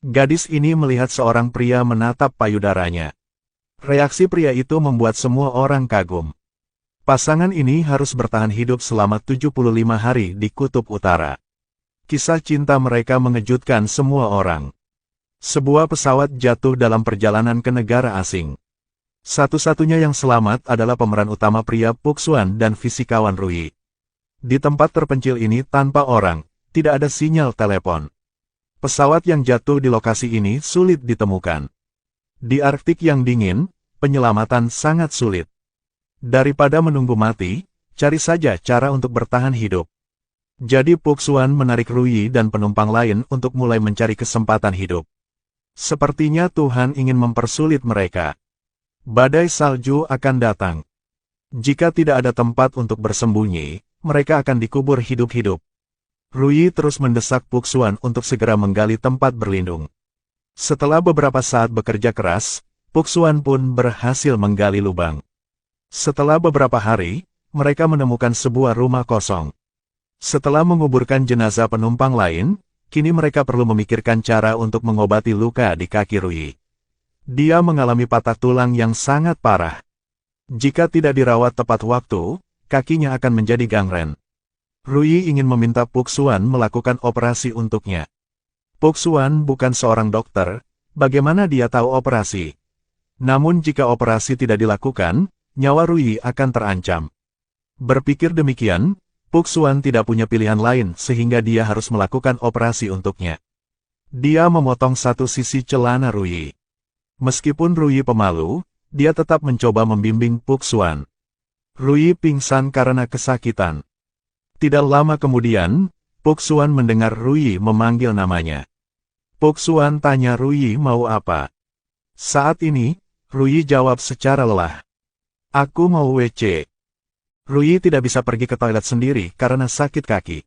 Gadis ini melihat seorang pria menatap payudaranya. Reaksi pria itu membuat semua orang kagum. Pasangan ini harus bertahan hidup selama 75 hari di Kutub Utara. Kisah cinta mereka mengejutkan semua orang. Sebuah pesawat jatuh dalam perjalanan ke negara asing. Satu-satunya yang selamat adalah pemeran utama pria Puxuan dan fisikawan Rui. Di tempat terpencil ini tanpa orang, tidak ada sinyal telepon. Pesawat yang jatuh di lokasi ini sulit ditemukan. Di Arktik yang dingin, penyelamatan sangat sulit. Daripada menunggu mati, cari saja cara untuk bertahan hidup. Jadi Puxuan menarik Rui dan penumpang lain untuk mulai mencari kesempatan hidup. Sepertinya Tuhan ingin mempersulit mereka. Badai salju akan datang. Jika tidak ada tempat untuk bersembunyi, mereka akan dikubur hidup-hidup. Rui terus mendesak Puxuan untuk segera menggali tempat berlindung. Setelah beberapa saat bekerja keras, Puxuan pun berhasil menggali lubang. Setelah beberapa hari, mereka menemukan sebuah rumah kosong. Setelah menguburkan jenazah penumpang lain, kini mereka perlu memikirkan cara untuk mengobati luka di kaki Rui. Dia mengalami patah tulang yang sangat parah. Jika tidak dirawat tepat waktu, kakinya akan menjadi gangren. Rui ingin meminta Puxuan melakukan operasi untuknya. Puxuan bukan seorang dokter, bagaimana dia tahu operasi? Namun jika operasi tidak dilakukan, nyawa Rui akan terancam. Berpikir demikian, Puxuan tidak punya pilihan lain sehingga dia harus melakukan operasi untuknya. Dia memotong satu sisi celana Rui. Meskipun Rui pemalu, dia tetap mencoba membimbing Puxuan. Rui pingsan karena kesakitan. Tidak lama kemudian, Puxuan mendengar Rui memanggil namanya. Puxuan tanya Rui mau apa. Saat ini, Rui jawab secara lelah. Aku mau WC. Rui tidak bisa pergi ke toilet sendiri karena sakit kaki.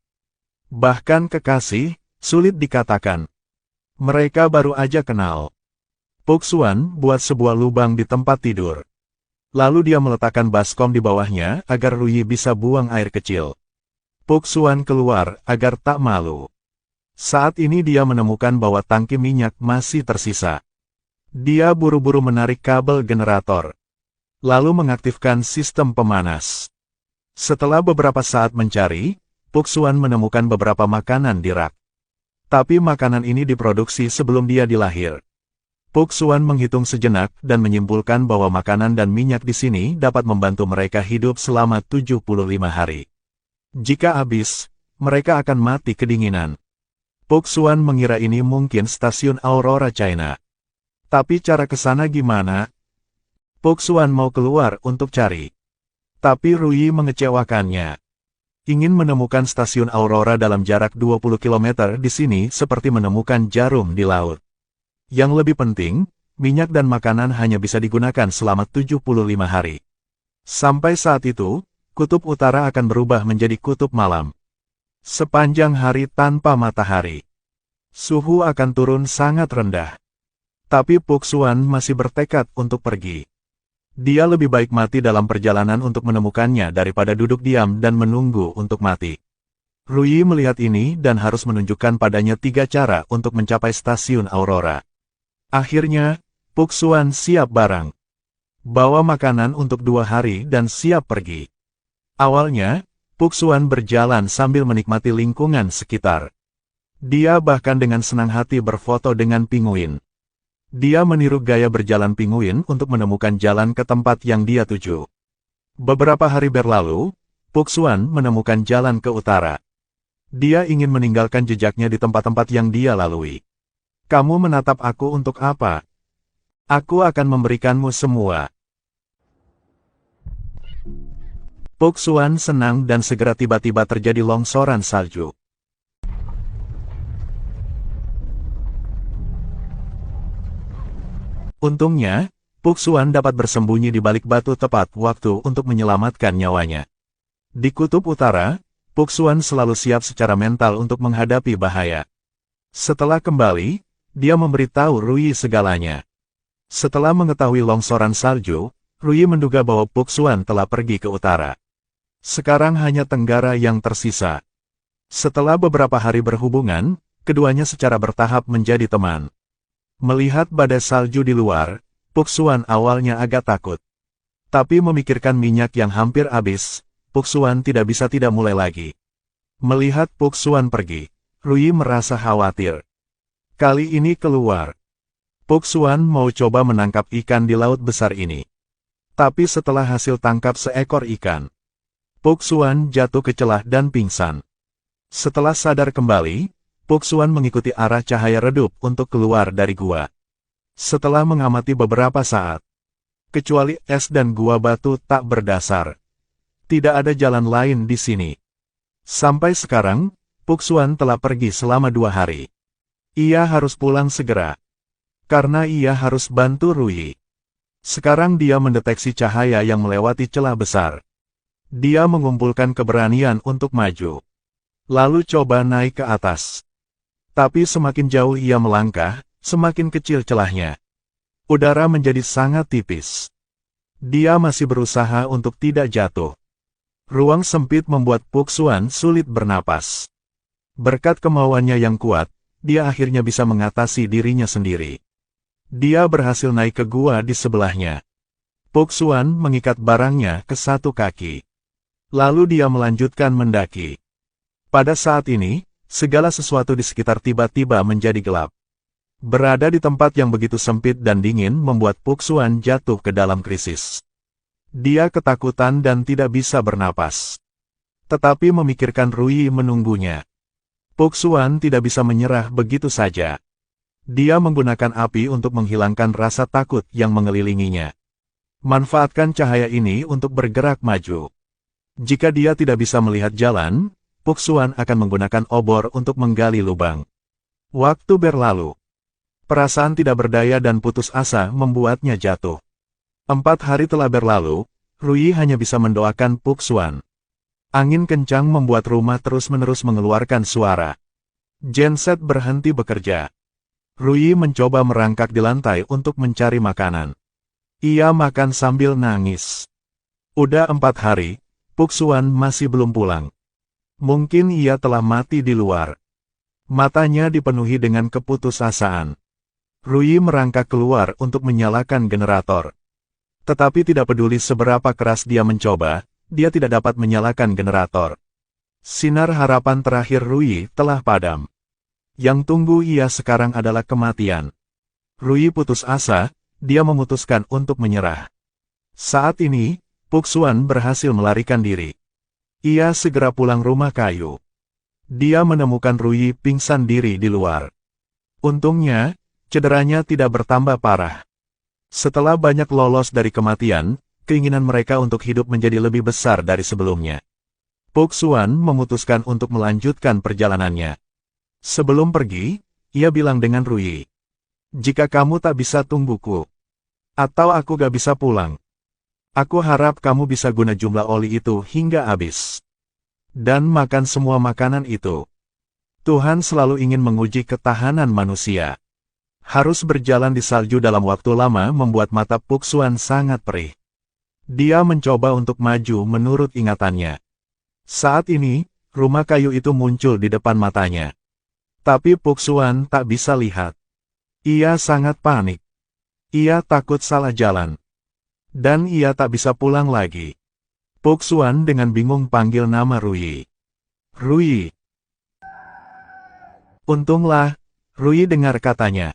Bahkan kekasih, sulit dikatakan. Mereka baru aja kenal. Puxuan buat sebuah lubang di tempat tidur. Lalu dia meletakkan baskom di bawahnya agar Rui bisa buang air kecil. Puxuan keluar agar tak malu. Saat ini dia menemukan bahwa tangki minyak masih tersisa. Dia buru-buru menarik kabel generator. Lalu mengaktifkan sistem pemanas. Setelah beberapa saat mencari, Puxuan menemukan beberapa makanan di rak. Tapi makanan ini diproduksi sebelum dia dilahir. Puxuan menghitung sejenak dan menyimpulkan bahwa makanan dan minyak di sini dapat membantu mereka hidup selama 75 hari. Jika habis, mereka akan mati kedinginan. Puxuan mengira ini mungkin stasiun Aurora China. Tapi cara ke sana gimana? Puxuan mau keluar untuk cari. Tapi Rui mengecewakannya. Ingin menemukan stasiun Aurora dalam jarak 20 km di sini seperti menemukan jarum di laut. Yang lebih penting, minyak dan makanan hanya bisa digunakan selama 75 hari. Sampai saat itu, Kutub Utara akan berubah menjadi kutub malam. Sepanjang hari tanpa matahari. Suhu akan turun sangat rendah. Tapi Puxuan masih bertekad untuk pergi. Dia lebih baik mati dalam perjalanan untuk menemukannya daripada duduk diam dan menunggu untuk mati. Rui melihat ini dan harus menunjukkan padanya 3 cara untuk mencapai stasiun Aurora. Akhirnya, Puxuan siap barang. Bawa makanan untuk 2 hari dan siap pergi. Awalnya, Puxuan berjalan sambil menikmati lingkungan sekitar. Dia bahkan dengan senang hati berfoto dengan pinguin. Dia meniru gaya berjalan pinguin untuk menemukan jalan ke tempat yang dia tuju. Beberapa hari berlalu, Puxuan menemukan jalan ke utara. Dia ingin meninggalkan jejaknya di tempat-tempat yang dia lalui. Kamu menatap aku untuk apa? Aku akan memberikanmu semua. Puxuan senang dan segera tiba-tiba terjadi longsoran salju. Untungnya, Puxuan dapat bersembunyi di balik batu tepat waktu untuk menyelamatkan nyawanya. Di Kutub Utara, Puxuan selalu siap secara mental untuk menghadapi bahaya. Setelah kembali, dia memberitahu Rui segalanya. Setelah mengetahui longsoran salju, Rui menduga bahwa Puxuan telah pergi ke utara. Sekarang hanya Tenggara yang tersisa. Setelah beberapa hari berhubungan, keduanya secara bertahap menjadi teman. Melihat badai salju di luar, Puxuan awalnya agak takut. Tapi memikirkan minyak yang hampir habis, Puxuan tidak bisa tidak mulai lagi. Melihat Puxuan pergi, Rui merasa khawatir. Kali ini keluar. Puxuan mau coba menangkap ikan di laut besar ini. Tapi setelah hasil tangkap seekor ikan, Puxuan jatuh ke celah dan pingsan. Setelah sadar kembali, Puxuan mengikuti arah cahaya redup untuk keluar dari gua. Setelah mengamati beberapa saat, kecuali es dan gua batu tak berdasar, tidak ada jalan lain di sini. Sampai sekarang, Puxuan telah pergi selama 2 hari. Ia harus pulang segera, karena ia harus bantu Rui. Sekarang dia mendeteksi cahaya yang melewati celah besar. Dia mengumpulkan keberanian untuk maju. Lalu coba naik ke atas. Tapi semakin jauh ia melangkah, semakin kecil celahnya. Udara menjadi sangat tipis. Dia masih berusaha untuk tidak jatuh. Ruang sempit membuat Puxuan sulit bernapas. Berkat kemauannya yang kuat, dia akhirnya bisa mengatasi dirinya sendiri. Dia berhasil naik ke gua di sebelahnya. Puxuan mengikat barangnya ke satu kaki. Lalu dia melanjutkan mendaki. Pada saat ini, segala sesuatu di sekitar tiba-tiba menjadi gelap. Berada di tempat yang begitu sempit dan dingin membuat Puxuan jatuh ke dalam krisis. Dia ketakutan dan tidak bisa bernapas. Tetapi memikirkan Rui menunggunya. Puxuan tidak bisa menyerah begitu saja. Dia menggunakan api untuk menghilangkan rasa takut yang mengelilinginya. Manfaatkan cahaya ini untuk bergerak maju. Jika dia tidak bisa melihat jalan, Puxuan akan menggunakan obor untuk menggali lubang. Waktu berlalu. Perasaan tidak berdaya dan putus asa membuatnya jatuh. 4 hari telah berlalu, Rui hanya bisa mendoakan Puxuan. Angin kencang membuat rumah terus-menerus mengeluarkan suara. Genset berhenti bekerja. Rui mencoba merangkak di lantai untuk mencari makanan. Ia makan sambil nangis. Udah 4 hari, Puxuan masih belum pulang. Mungkin ia telah mati di luar. Matanya dipenuhi dengan keputusasaan. Rui merangkak keluar untuk menyalakan generator. Tetapi tidak peduli seberapa keras dia mencoba, dia tidak dapat menyalakan generator. Sinar harapan terakhir Rui telah padam. Yang tunggu ia sekarang adalah kematian. Rui putus asa, dia memutuskan untuk menyerah. Saat ini, Puxuan berhasil melarikan diri. Ia segera pulang rumah kayu. Dia menemukan Rui pingsan diri di luar. Untungnya, cederanya tidak bertambah parah. Setelah banyak lolos dari kematian, keinginan mereka untuk hidup menjadi lebih besar dari sebelumnya. Puxuan memutuskan untuk melanjutkan perjalanannya. Sebelum pergi, ia bilang dengan Rui, "Jika kamu tak bisa tungguku, atau aku gak bisa pulang, aku harap kamu bisa guna jumlah oli itu hingga habis. Dan makan semua makanan itu. Tuhan selalu ingin menguji ketahanan manusia." Harus berjalan di salju dalam waktu lama membuat mata Puxuan sangat perih. Dia mencoba untuk maju menurut ingatannya. Saat ini, rumah kayu itu muncul di depan matanya. Tapi Puxuan tak bisa lihat. Ia sangat panik. Ia takut salah jalan. Dan ia tak bisa pulang lagi. Puxuan dengan bingung panggil nama Rui. "Rui." Untunglah, Rui dengar katanya.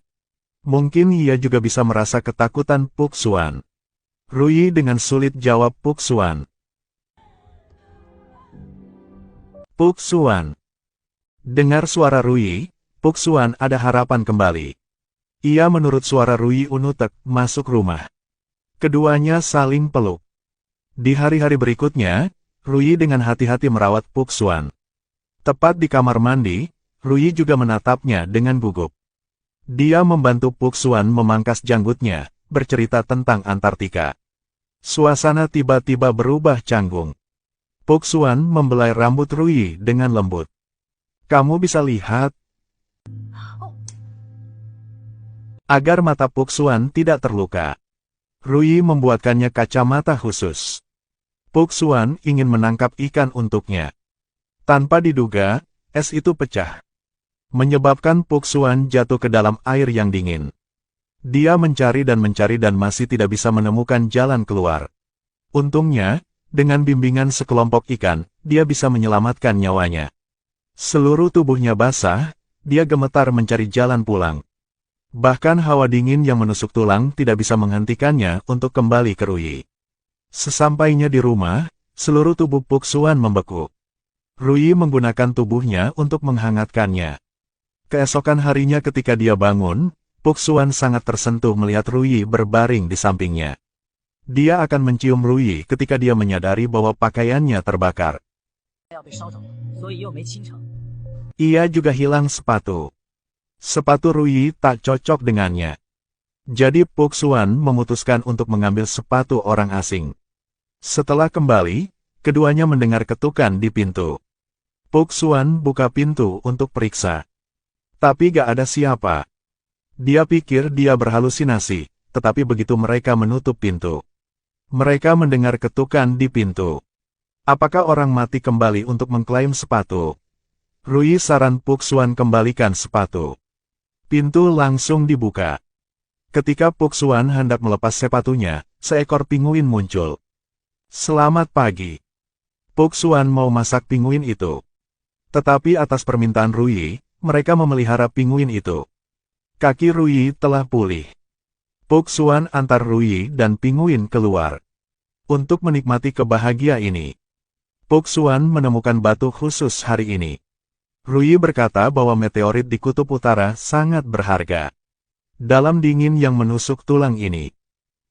Mungkin ia juga bisa merasa ketakutan Puxuan. Rui dengan sulit jawab Puxuan. Puxuan. Dengar suara Rui, Puxuan ada harapan kembali. Ia menurut suara Rui Unutek masuk rumah. Keduanya saling peluk. Di hari-hari berikutnya, Rui dengan hati-hati merawat Puxuan. Tepat di kamar mandi, Rui juga menatapnya dengan gugup. Dia membantu Puxuan memangkas janggutnya, bercerita tentang Antartika. Suasana tiba-tiba berubah canggung. Puxuan membelai rambut Rui dengan lembut. "Kamu bisa lihat?" Agar mata Puxuan tidak terluka, Rui membuatkannya kacamata khusus. Puxuan ingin menangkap ikan untuknya. Tanpa diduga, es itu pecah, menyebabkan Puxuan jatuh ke dalam air yang dingin. Dia mencari dan masih tidak bisa menemukan jalan keluar. Untungnya, dengan bimbingan sekelompok ikan, dia bisa menyelamatkan nyawanya. Seluruh tubuhnya basah, dia gemetar mencari jalan pulang. Bahkan hawa dingin yang menusuk tulang tidak bisa menghentikannya untuk kembali ke Ruyi. Sesampainya di rumah, seluruh tubuh Puxuan membeku. Ruyi menggunakan tubuhnya untuk menghangatkannya. Keesokan harinya ketika dia bangun, Puxuan sangat tersentuh melihat Ruyi berbaring di sampingnya. Dia akan mencium Ruyi ketika dia menyadari bahwa pakaiannya terbakar. Ia juga hilang sepatu. Sepatu Ruyi tak cocok dengannya. Jadi Puxuan memutuskan untuk mengambil sepatu orang asing. Setelah kembali, keduanya mendengar ketukan di pintu. Puxuan buka pintu untuk periksa. Tapi gak ada siapa. Dia pikir dia berhalusinasi, tetapi begitu mereka menutup pintu, mereka mendengar ketukan di pintu. Apakah orang mati kembali untuk mengklaim sepatu? Ruyi saran Puxuan kembalikan sepatu. Pintu langsung dibuka. Ketika Puxuan hendak melepas sepatunya, seekor pinguin muncul. Selamat pagi. Puxuan mau masak pinguin itu. Tetapi atas permintaan Ruyi, mereka memelihara pinguin itu. Kaki Ruyi telah pulih. Puxuan antar Ruyi dan pinguin keluar. Untuk menikmati kebahagiaan ini, Puxuan menemukan batu khusus hari ini. Ruyi berkata bahwa meteorit di kutub utara sangat berharga. Dalam dingin yang menusuk tulang ini,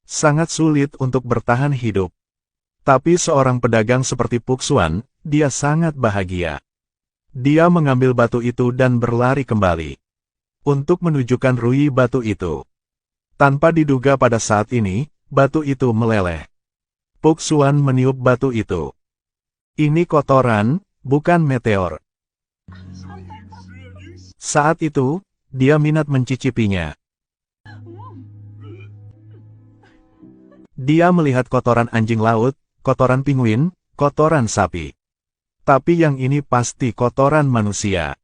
sangat sulit untuk bertahan hidup. Tapi seorang pedagang seperti Puxuan, dia sangat bahagia. Dia mengambil batu itu dan berlari kembali untuk menunjukkan Ruyi batu itu. Tanpa diduga pada saat ini, batu itu meleleh. Puxuan meniup batu itu. Ini kotoran, bukan meteor. Saat itu, dia minat mencicipinya. Dia melihat kotoran anjing laut, kotoran pinguin, kotoran sapi. Tapi yang ini pasti kotoran manusia.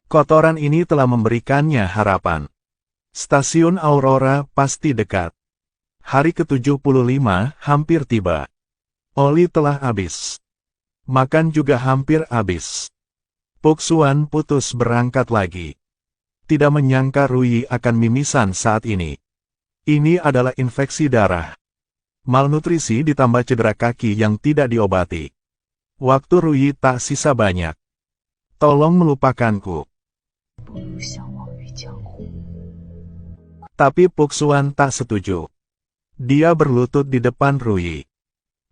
Kotoran ini telah memberikannya harapan. Stasiun Aurora pasti dekat. Hari ke-75 hampir tiba. Oli telah habis. Makan juga hampir habis. Puxuan putus berangkat lagi. Tidak menyangka Ruyi akan mimisan saat ini. Ini adalah infeksi darah. Malnutrisi ditambah cedera kaki yang tidak diobati. Waktu Ruyi tak sisa banyak. Tolong melupakanku. Tapi Puxuan tak setuju. Dia berlutut di depan Ruyi.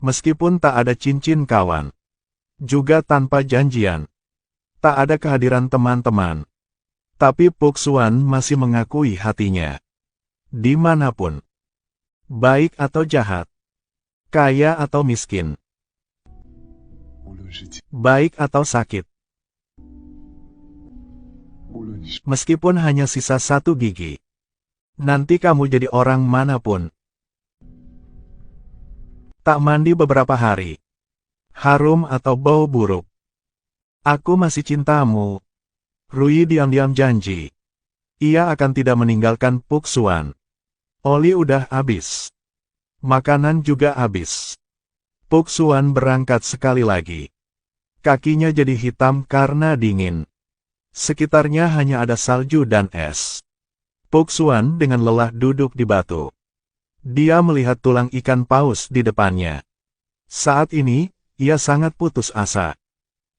Meskipun tak ada cincin kawan. Juga tanpa janjian. Tak ada kehadiran teman-teman. Tapi Puxuan masih mengakui hatinya. Dimanapun. Baik atau jahat. Kaya atau miskin. Baik atau sakit. Meskipun hanya sisa satu gigi. Nanti kamu jadi orang manapun. Tak mandi beberapa hari. Harum atau bau buruk. Aku masih cintamu. Ruyi diam-diam janji. Ia akan tidak meninggalkan Puxuan. Oli udah habis. Makanan juga habis. Puxuan berangkat sekali lagi. Kakinya jadi hitam karena dingin. Sekitarnya hanya ada salju dan es. Puxuan dengan lelah duduk di batu. Dia melihat tulang ikan paus di depannya. Saat ini, ia sangat putus asa.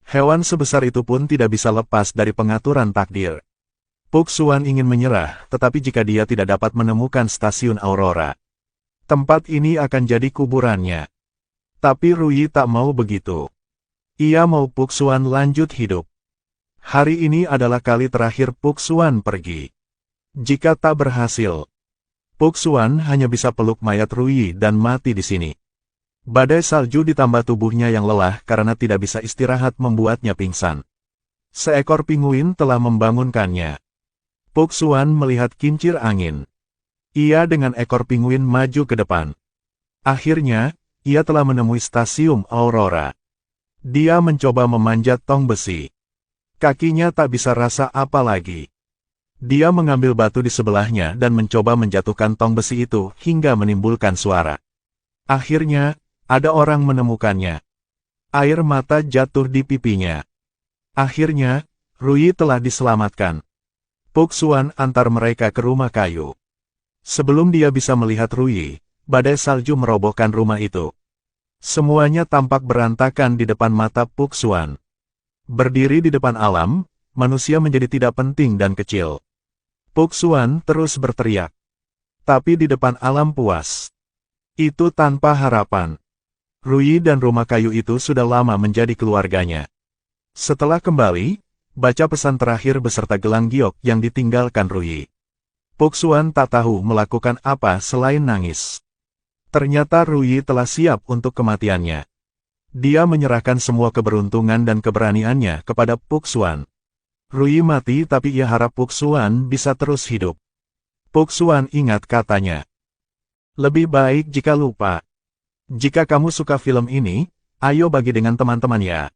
Hewan sebesar itu pun tidak bisa lepas dari pengaturan takdir. Puxuan ingin menyerah, tetapi jika dia tidak dapat menemukan stasiun Aurora, tempat ini akan jadi kuburannya. Tapi Ruyi tak mau begitu. Ia mau Puxuan lanjut hidup. Hari ini adalah kali terakhir Puxuan pergi. Jika tak berhasil, Puxuan hanya bisa peluk mayat Ruyi dan mati di sini. Badai salju ditambah tubuhnya yang lelah karena tidak bisa istirahat membuatnya pingsan. Seekor pinguin telah membangunkannya. Puxuan melihat kincir angin. Ia dengan ekor pinguin maju ke depan. Akhirnya, ia telah menemui stasiun Aurora. Dia mencoba memanjat tong besi. Kakinya tak bisa rasa apa lagi. Dia mengambil batu di sebelahnya dan mencoba menjatuhkan tong besi itu hingga menimbulkan suara. Akhirnya, ada orang menemukannya. Air mata jatuh di pipinya. Akhirnya, Rui telah diselamatkan. Puk Xuan antar mereka ke rumah kayu. Sebelum dia bisa melihat Rui, badai salju merobohkan rumah itu. Semuanya tampak berantakan di depan mata Puk Xuan. Berdiri di depan alam, manusia menjadi tidak penting dan kecil. Puk Xuan terus berteriak. Tapi di depan alam puas. Itu tanpa harapan. Rui dan rumah kayu itu sudah lama menjadi keluarganya. Setelah kembali, baca pesan terakhir beserta gelang giok yang ditinggalkan Rui. Puk Xuan tak tahu melakukan apa selain nangis. Ternyata Rui telah siap untuk kematiannya. Dia menyerahkan semua keberuntungan dan keberaniannya kepada Puk Xuan. Rui mati tapi ia harap Puk Xuan bisa terus hidup. Puk Xuan ingat katanya. Lebih baik jika lupa. Jika kamu suka film ini, ayo bagi dengan teman-teman ya.